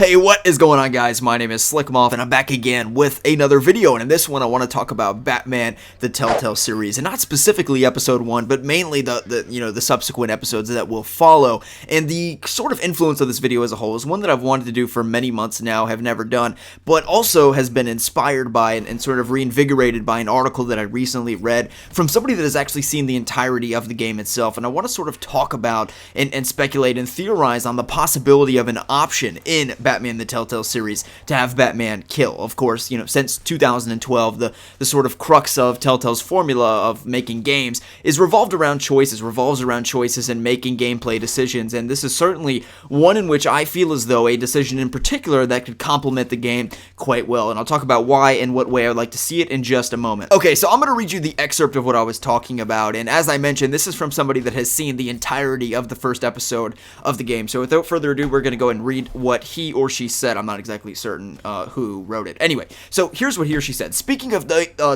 Hey, what is going on, guys? My name is Slcmof, and I'm back again with another video, and in this one I want to talk about Batman, the Telltale series, and not specifically episode 1, but mainly the subsequent episodes that will follow. And the sort of influence of this video as a whole is one that I've wanted to do for many months now, have never done, but also has been inspired by and sort of reinvigorated by an article that I recently read from somebody that has actually seen the entirety of the game itself, and I want to sort of talk about and speculate and theorize on the possibility of an option in Batman the Telltale series to have Batman kill. Of course, since 2012, the sort of crux of Telltale's formula of making games revolves around choices and making gameplay decisions, and this is certainly one in which I feel as though a decision in particular that could complement the game quite well, and I'll talk about why and what way I'd like to see it in just a moment. Okay, so I'm going to read you the excerpt of what I was talking about, and as I mentioned, this is from somebody that has seen the entirety of the first episode of the game, so without further ado, we're going to go and read what he or she said. I'm not exactly certain who wrote it. Anyway, so here's what he or she said. Speaking of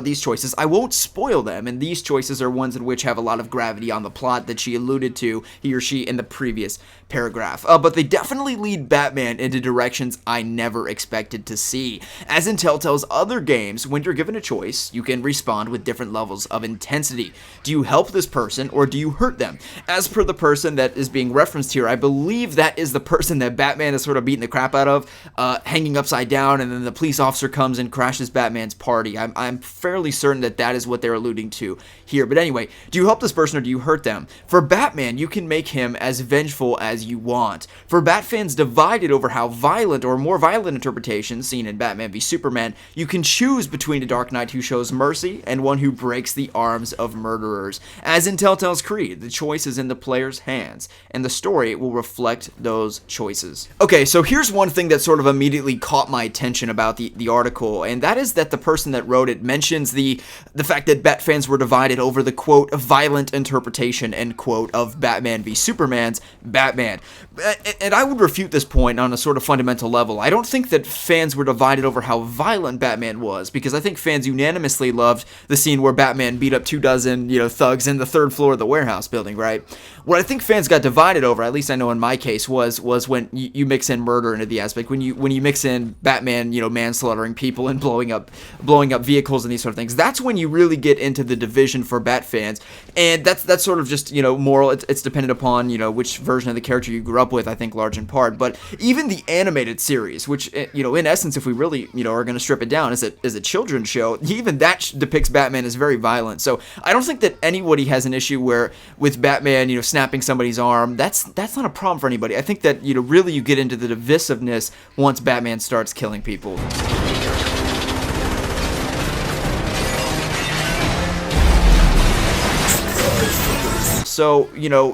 these choices, I won't spoil them, and these choices are ones in which have a lot of gravity on the plot that she alluded to, he or she, in the previous paragraph. But they definitely lead Batman into directions I never expected to see. As in Telltale's other games, when you're given a choice, you can respond with different levels of intensity. Do you help this person, or do you hurt them? As per the person that is being referenced here, I believe that is the person that Batman is sort of beating the crap out of, hanging upside down, and then the police officer comes and crashes Batman's party. I'm fairly certain that is what they're alluding to here. But anyway, do you help this person or do you hurt them? For Batman, you can make him as vengeful as you want. For Bat fans divided over how violent or more violent interpretations seen in Batman v Superman, you can choose between a Dark Knight who shows mercy and one who breaks the arms of murderers. As in Telltale's Creed, the choice is in the player's hands, and the story will reflect those choices. Okay, so here's one thing that sort of immediately caught my attention about the article, and that is that the person that wrote it mentions the fact that Bat fans were divided over the, quote, violent interpretation, end quote, of Batman v Superman's Batman. And I would refute this point on a sort of fundamental level. I don't think that fans were divided over how violent Batman was, because I think fans unanimously loved the scene where Batman beat up 24 thugs in the third floor of the warehouse building, right? What I think fans got divided over, at least I know in my case, was when you mix in murder into the aspect, when you mix in Batman, manslaughtering people and blowing up vehicles and these sort of things. That's when you really get into the division for Bat fans, and that's sort of just moral. It's dependent upon which version of the character you grew up with, I think, large in part. But even the animated series, which in essence, if we really are going to strip it down, is a children's show, even that depicts Batman as very violent. So I don't think that anybody has an issue with Batman snapping somebody's arm. That's not a problem for anybody. I think that really you get into the divisiveness once Batman starts killing people. So,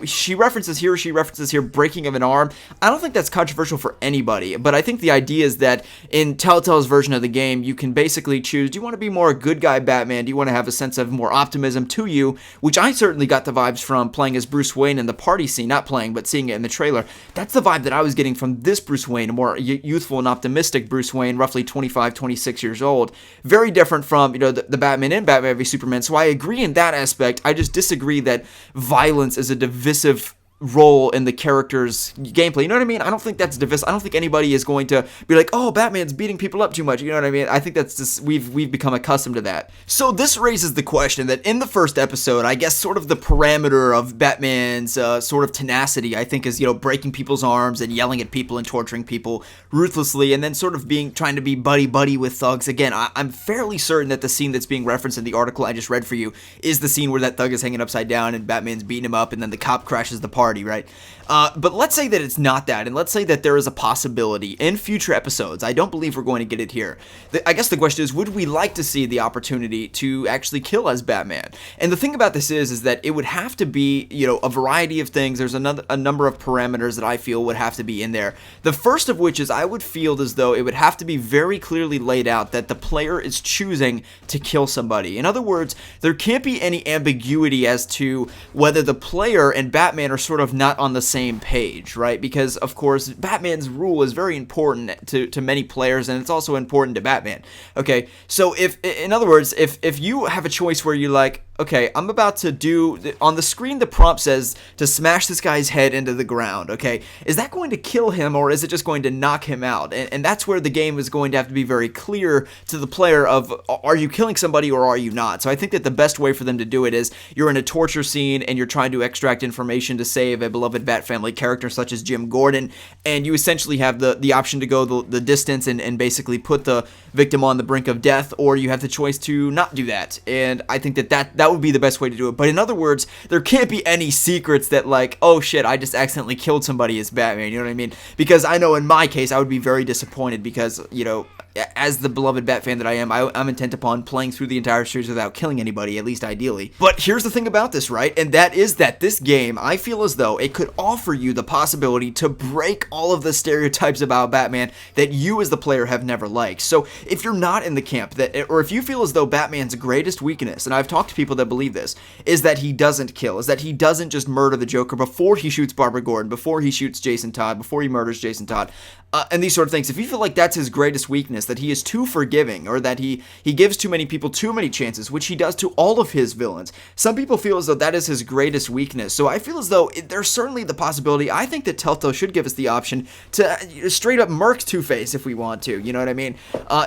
she references here breaking of an arm. I don't think that's controversial for anybody, but I think the idea is that in Telltale's version of the game, you can basically choose, do you want to be more a good guy Batman? Do you want to have a sense of more optimism to you? Which I certainly got the vibes from playing as Bruce Wayne in the party scene, not playing, but seeing it in the trailer. That's the vibe that I was getting from this Bruce Wayne, a more youthful and optimistic Bruce Wayne, roughly 25, 26 years old. Very different from, the Batman in Batman v Superman. So I agree in that aspect. I just disagree that violence is a divisive role in the character's gameplay. You know what I mean? I don't think that's divisive. I don't think anybody is going to be like, oh, Batman's beating people up too much. You know what I mean? I think that's just, we've become accustomed to that. So this raises the question that in the first episode, I guess sort of the parameter of Batman's sort of tenacity, I think, is, breaking people's arms and yelling at people and torturing people ruthlessly, and then sort of trying to be buddy-buddy with thugs. Again, I'm fairly certain that the scene that's being referenced in the article I just read for you is the scene where that thug is hanging upside down and Batman's beating him up, and then the cop crashes the party, right? But let's say that it's not that, and let's say that there is a possibility in future episodes. I don't believe we're going to get it here. I guess the question is, would we like to see the opportunity to actually kill as Batman? And the thing about this is that it would have to be, a variety of things. There's a number of parameters that I feel would have to be in there. The first of which is I would feel as though it would have to be very clearly laid out that the player is choosing to kill somebody. In other words, there can't be any ambiguity as to whether the player and Batman are sort of not on the same page, right? Because, of course, Batman's rule is very important to many players, and it's also important to Batman. Okay, so in other words, if you have a choice where you're like, okay, I'm about to do, on the screen the prompt says to smash this guy's head into the ground, okay? Is that going to kill him, or is it just going to knock him out? And that's where the game is going to have to be very clear to the player of, are you killing somebody or are you not? So I think that the best way for them to do it is, you're in a torture scene and you're trying to extract information to save a beloved Bat Family character such as Jim Gordon, and you essentially have the option to go the distance and basically put the victim on the brink of death, or you have the choice to not do that. And I think that would be the best way to do it. But in other words, there can't be any secrets that, like, oh shit, I just accidentally killed somebody as Batman, you know what I mean? Because I know in my case, I would be very disappointed because, you know, as the beloved Bat fan that I am, I'm intent upon playing through the entire series without killing anybody, at least ideally. But here's the thing about this, right? And that is that this game, I feel as though it could offer you the possibility to break all of the stereotypes about Batman that you as the player have never liked. So if you're not in the camp that, or if you feel as though Batman's greatest weakness, and I've talked to people that believe this, is that he doesn't kill, is that he doesn't just murder the Joker before he shoots Barbara Gordon, before he shoots Jason Todd, before he murders Jason Todd, and these sort of things. If you feel like that's his greatest weakness, that he is too forgiving, or that he gives too many people too many chances, which he does to all of his villains, some people feel as though that is his greatest weakness. So I feel as though there's certainly the possibility, I think that Telltale should give us the option to straight up murk Two-Face if we want to, you know what I mean?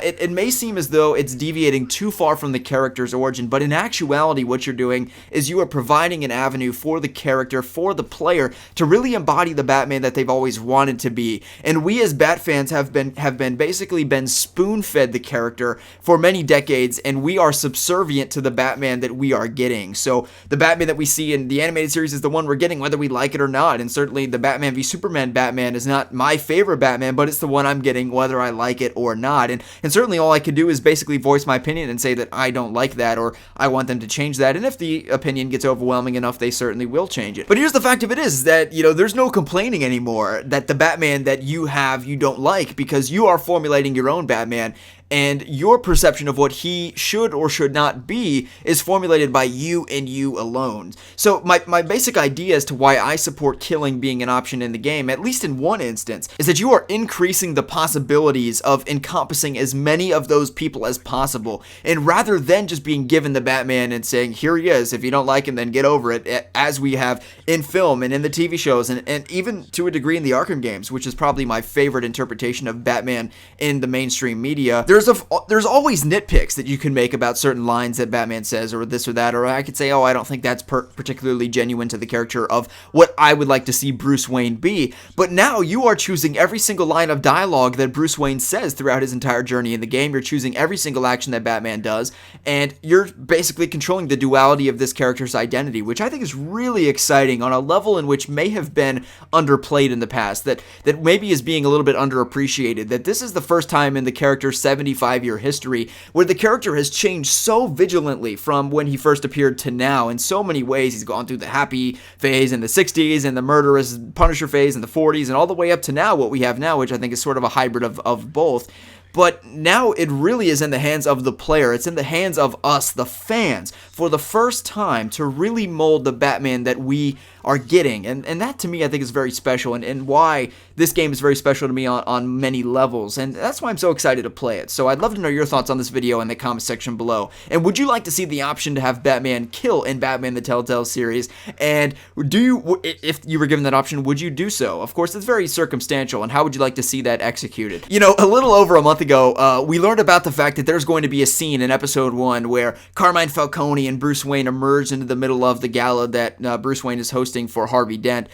It may seem as though it's deviating too far from the character's origin, but in actuality what you're doing is you are providing an avenue for the character, for the player, to really embody the Batman that they've always wanted to be. And we as Bat fans have basically been spoon-fed the character for many decades, and we are subservient to the Batman that we are getting. So the Batman that we see in the animated series is the one we're getting, whether we like it or not. And certainly the Batman v Superman Batman is not my favorite Batman, but it's the one I'm getting whether I like it or not. And certainly all I can do is basically voice my opinion and say that I don't like that, or I want them to change that. And if the opinion gets overwhelming enough, they certainly will change it. But here's the fact of it is that, you know, there's no complaining anymore that the Batman that you have you don't like, because you are formulating your own Batman, and your perception of what he should or should not be is formulated by you and you alone. So my basic idea as to why I support killing being an option in the game, at least in one instance, is that you are increasing the possibilities of encompassing as many of those people as possible. And rather than just being given the Batman and saying, here he is, if you don't like him, then get over it, as we have in film and in the TV shows, and even to a degree in the Arkham games, which is probably my favorite interpretation of Batman in the mainstream media, there's always nitpicks that you can make about certain lines that Batman says, or this or that, or I could say, oh, I don't think that's particularly genuine to the character of what I would like to see Bruce Wayne be. But now you are choosing every single line of dialogue that Bruce Wayne says throughout his entire journey in the game. You're choosing every single action that Batman does, and you're basically controlling the duality of this character's identity, which I think is really exciting on a level in which may have been underplayed in the past, that maybe is being a little bit underappreciated, that this is the first time in the character's 75-year history where the character has changed so vigilantly from when he first appeared to now in so many ways. He's gone through the happy phase in the 60s and the murderous Punisher phase in the 40s and all the way up to now, what we have now, which I think is sort of a hybrid of both. But now it really is in the hands of the player. It's in the hands of us, the fans, for the first time to really mold the Batman that we are getting. And that to me I think is very special, and why this game is very special to me on many levels. And that's why I'm so excited to play it. So I'd love to know your thoughts on this video in the comment section below. And would you like to see the option to have Batman kill in Batman the Telltale series? And if you were given that option, would you do so? Of course, it's very circumstantial. And how would you like to see that executed? You know, a little over a month ago, we learned about the fact that there's going to be a scene in episode 1 where Carmine Falcone and Bruce Wayne emerge into the middle of the gala that Bruce Wayne is hosting for Harvey Dent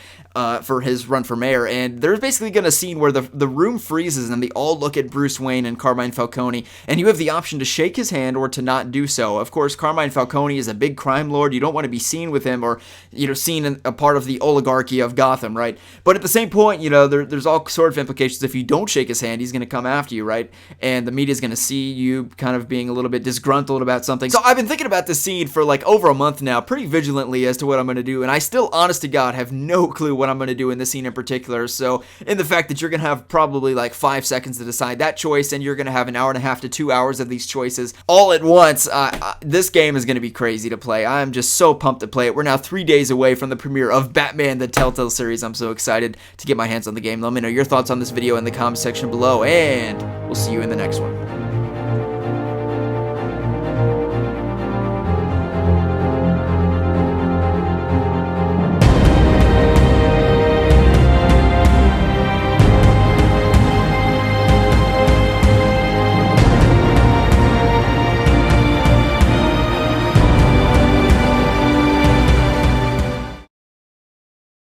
for his run for mayor. And there's basically going to be a scene where the room freezes and they all look at Bruce Wayne and Carmine Falcone, and you have the option to shake his hand or to not do so. Of course, Carmine Falcone is a big crime lord. You don't want to be seen with him, or, you know, seen a part of the oligarchy of Gotham, right? But at the same point, you know, there's all sort of implications. If you don't shake his hand, he's going to come after you, right? And the media's going to see you kind of being a little bit disgruntled about something. So I've been thinking about this scene for like over a month now, pretty vigilantly as to what I'm going to do, and I still, honest to God, have no clue what I'm going to do in this scene in particular. So in the fact that you're going to have probably like 5 seconds to decide that choice, and you're going to have an hour and a half to 2 hours of these choices all at once, this game is going to be crazy to play. I'm just so pumped to play it. We're now 3 days away from the premiere of Batman the Telltale series. I'm so excited to get my hands on the game. Let me know your thoughts on this video in the comment section below, and we'll see you in the next one.